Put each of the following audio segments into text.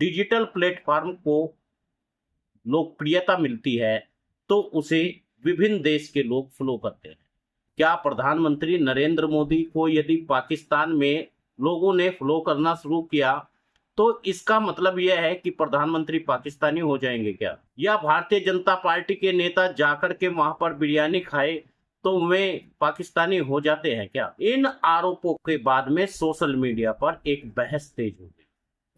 Digital platform को लोकप्रियता मिलती है तो उसे विभिन्न देश के लोग फॉलो करते हैं। क्या प्रधानमंत्री नरेंद्र मोदी को यदि पाकिस्तान में लोगों ने फॉलो करना शुरू किया तो इसका मतलब यह है कि प्रधानमंत्री पाकिस्तानी हो जाएंगे क्या? या भारतीय जनता पार्टी के नेता जाकर के वहां पर बिरयानी खाए तो वे पाकिस्तानी हो जाते हैं क्या? इन आरोपों के बाद में सोशल मीडिया पर एक बहस तेज हो गई।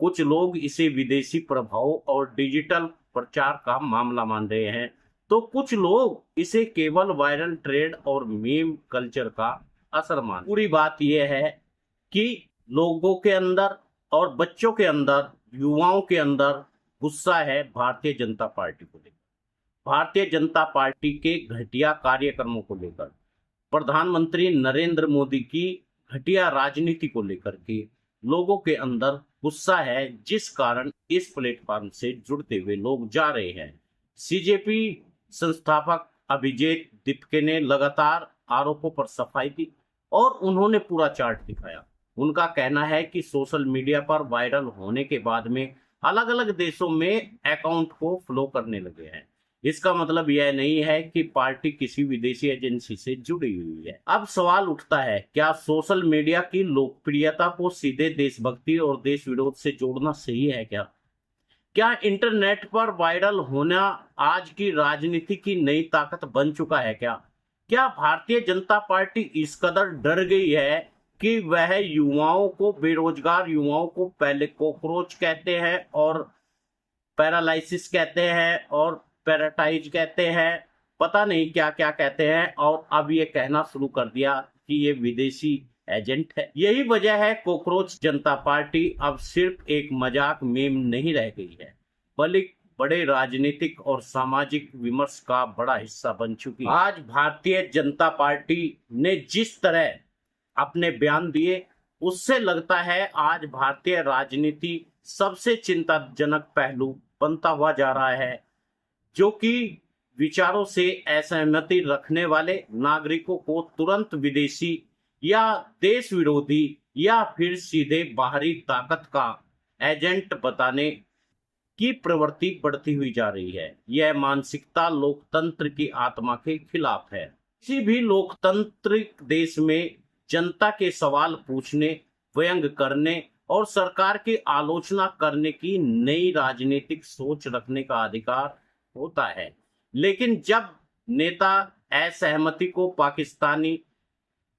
कुछ लोग इसे विदेशी प्रभाव और डिजिटल प्रचार का मामला मान रहे हैं, तो कुछ लोग इसे केवल वायरल ट्रेंड और मीम कल्चर का असर मान। पूरी बात यह है कि लोगों के अंदर और बच्चों के अंदर, युवाओं के अंदर गुस्सा है भारतीय जनता पार्टी को लेकर, भारतीय जनता पार्टी के घटिया कार्यक्रमों को लेकर, प्रधानमंत्री नरेंद्र मोदी की घटिया राजनीति को लेकर के लोगों के अंदर गुस्सा है, जिस कारण इस प्लेटफॉर्म से जुड़ते हुए लोग जा रहे हैं। सीजेपी संस्थापक अभिजीत दीपके ने लगातार आरोपों पर सफाई दी और उन्होंने पूरा चार्ट दिखाया। उनका कहना है कि सोशल मीडिया पर वायरल होने के बाद में अलग अलग देशों में अकाउंट को फ्लो करने लगे हैं। इसका मतलब यह नहीं है कि पार्टी किसी विदेशी एजेंसी से जुड़ी हुई है। अब सवाल उठता है, क्या सोशल मीडिया की लोकप्रियता को सीधे देशभक्ति और देश विरोध से जोड़ना सही है क्या? क्या इंटरनेट पर वायरल होना आज की राजनीति की नई ताकत बन चुका है क्या? क्या भारतीय जनता पार्टी इस कदर डर गई है कि वह युवाओं को, बेरोजगार युवाओं को पहले कॉकरोच कहते हैं और पैरालाइसिस कहते हैं और पैराटाइज कहते हैं, पता नहीं क्या क्या कहते हैं, और अब ये कहना शुरू कर दिया कि ये विदेशी एजेंट है। यही वजह है कॉकरोच जनता पार्टी अब सिर्फ एक मजाक मीम नहीं रह गई है, बल्कि बड़े राजनीतिक और सामाजिक विमर्श का बड़ा हिस्सा बन चुकी है। आज भारतीय जनता पार्टी ने जिस तरह अपने बयान दिए, उससे लगता है आज भारतीय राजनीति सबसे चिंताजनक पहलू बनता हुआ जा रहा है, जो कि विचारों से असहमति रखने वाले नागरिकों को तुरंत विदेशी या देश विरोधी या फिर सीधे बाहरी ताकत का एजेंट बताने की प्रवृत्ति बढ़ती हुई जा रही है। यह मानसिकता लोकतंत्र की आत्मा के खिलाफ है। किसी भी लोकतांत्रिक देश में जनता के सवाल पूछने, व्यंग करने और सरकार की आलोचना करने की नई राजनीतिक सोच रखने का अधिकार होता है। लेकिन जब नेता असहमति को पाकिस्तानी,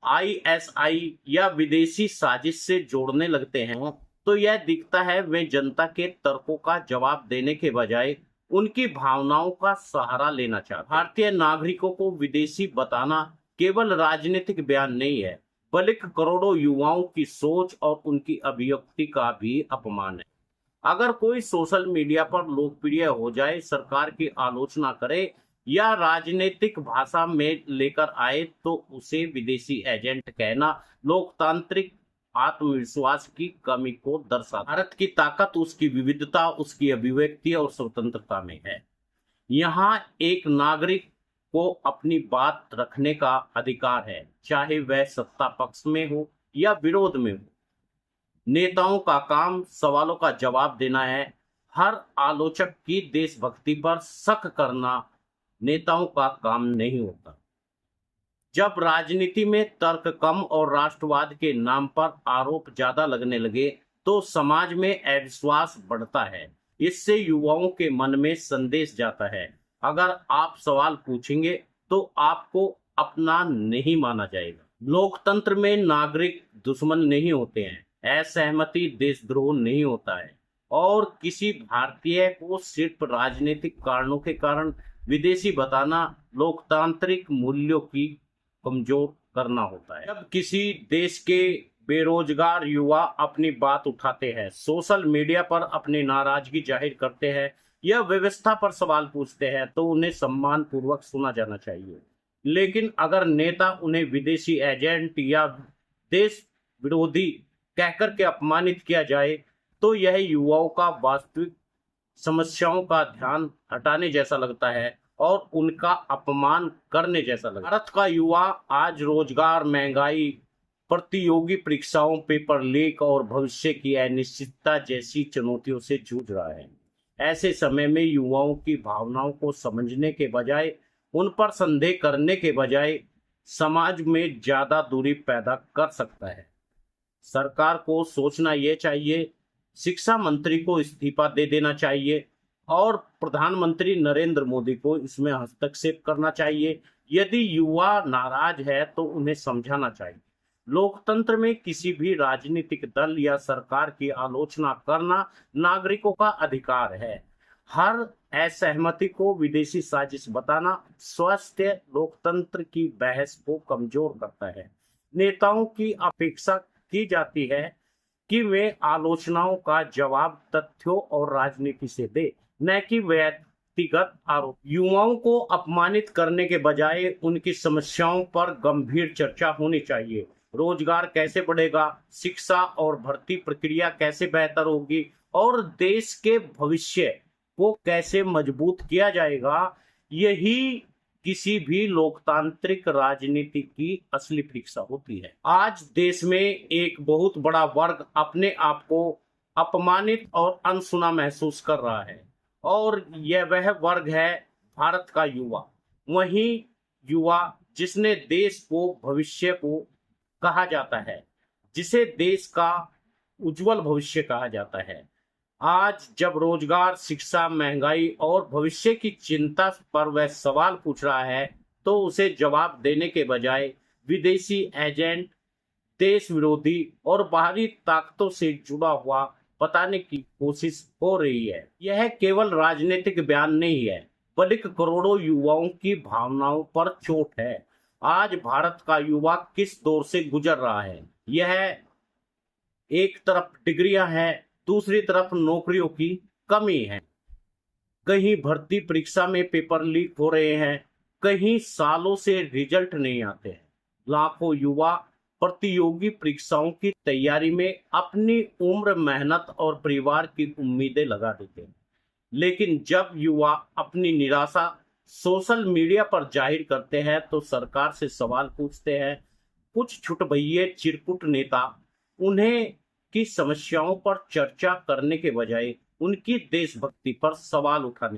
आईएसआई या विदेशी साजिश से जोड़ने लगते हैं तो यह दिखता है वे जनता के तर्कों का जवाब देने के बजाय उनकी भावनाओं का सहारा लेना चाहते हैं। भारतीय नागरिकों को विदेशी बताना केवल राजनीतिक बयान नहीं है, बल्कि करोड़ों युवाओं की सोच और उनकी अभिव्यक्ति का भी अपमान है। अगर कोई सोशल मीडिया पर लोकप्रिय हो जाए, सरकार की आलोचना करे या राजनीतिक भाषा में लेकर आए तो उसे विदेशी एजेंट कहना लोकतांत्रिक आत्मविश्वास की कमी को दर्शाता है। भारत की ताकत उसकी विविधता, उसकी अभिव्यक्ति और स्वतंत्रता में है। यहाँ एक नागरिक को अपनी बात रखने का अधिकार है, चाहे वह सत्ता पक्ष में हो या विरोध में हो। नेताओं का काम सवालों का जवाब देना है। हर आलोचक की देशभक्ति पर शक करना नेताओं का काम नहीं होता। जब राजनीति में तर्क कम और राष्ट्रवाद के नाम पर आरोप ज्यादा लगने लगे तो समाज में अविश्वास बढ़ता है। इससे युवाओं के मन में संदेश जाता है, अगर आप सवाल पूछेंगे तो आपको अपना नहीं माना जाएगा। लोकतंत्र में नागरिक दुश्मन नहीं होते हैं, असहमति देशद्रोह नहीं होता है, और किसी भारतीय को सिर्फ राजनीतिक कारणों के कारण विदेशी बताना लोकतांत्रिक मूल्यों की कमजोर करना होता है। जब किसी देश के बेरोजगार युवा अपनी बात उठाते हैं, सोशल मीडिया पर अपनी नाराजगी जाहिर करते हैं या व्यवस्था पर सवाल पूछते हैं तो उन्हें सम्मान पूर्वक सुना जाना चाहिए। लेकिन अगर नेता उन्हें विदेशी एजेंट या देश विरोधी कहकर के अपमानित किया जाए तो यह युवाओं का वास्तविक समस्याओं का ध्यान हटाने जैसा लगता है और उनका अपमान करने जैसा लगता है। भारत का युवा आज रोजगार, महंगाई, प्रतियोगी परीक्षाओं, पेपर लीक और भविष्य की अनिश्चितता जैसी चुनौतियों से जूझ रहा है। ऐसे समय में युवाओं की भावनाओं को समझने के बजाय, उन पर संदेह करने के बजाय समाज में ज्यादा दूरी पैदा कर सकता है। सरकार को सोचना यह चाहिए, शिक्षा मंत्री को इस्तीफा दे देना चाहिए और प्रधानमंत्री नरेंद्र मोदी को इसमें हस्तक्षेप करना चाहिए। यदि युवा नाराज है तो उन्हें समझाना चाहिए। लोकतंत्र में किसी भी राजनीतिक दल या सरकार की आलोचना करना नागरिकों का अधिकार है। हर असहमति को विदेशी साजिश बताना स्वस्थ लोकतंत्र की बहस को कमजोर करता है। नेताओं की अपेक्षा की जाती है कि वे आलोचनाओं का जवाब तथ्यों और राजनीति से दे, न कि व्यक्तिगत आरोप। युवाओं को अपमानित करने के बजाय उनकी समस्याओं पर गंभीर चर्चा होनी चाहिए। रोजगार कैसे बढ़ेगा, शिक्षा और भर्ती प्रक्रिया कैसे बेहतर होगी और देश के भविष्य को कैसे मजबूत किया जाएगा, यही किसी भी लोकतांत्रिक राजनीति की असली परीक्षा होती है। आज देश में एक बहुत बड़ा वर्ग अपने आप को अपमानित और अनसुना महसूस कर रहा है और यह वह वर्ग है भारत का युवा। वही युवा जिसने देश को भविष्य को कहा जाता है, जिसे देश का उज्जवल भविष्य कहा जाता है। आज जब रोजगार, शिक्षा, महंगाई और भविष्य की चिंता पर वह सवाल पूछ रहा है तो उसे जवाब देने के बजाय विदेशी एजेंट, देश विरोधी और बाहरी ताकतों से जुड़ा हुआ बताने की कोशिश हो रही है। यह केवल राजनीतिक बयान नहीं है, बल्कि करोड़ों युवाओं की भावनाओं पर चोट है। आज भारत का युवा किस दौर से गुजर रहा है? यह एक तरफ डिग्रियां हैं, दूसरी तरफ नौकरियों की कमी है। कहीं भर्ती परीक्षा में पेपर लीक हो रहे हैं, कहीं सालों से रिजल्ट नहीं आते हैं। लाखों युवा प्रतियोगी परीक्षाओं की तैयारी में अपनी उम्र, मेहनत और परिवार की उम्मीदें लगा देते हैं। लेकिन जब युवा अपनी निराशा सोशल मीडिया पर जाहिर करते हैं तो सरकार से सवाल पूछते हैं। कुछ छुटभइये चिरकुट नेता उन्हें की समस्याओं पर चर्चा करने के बजाय उनकी देशभक्ति पर सवाल उठाने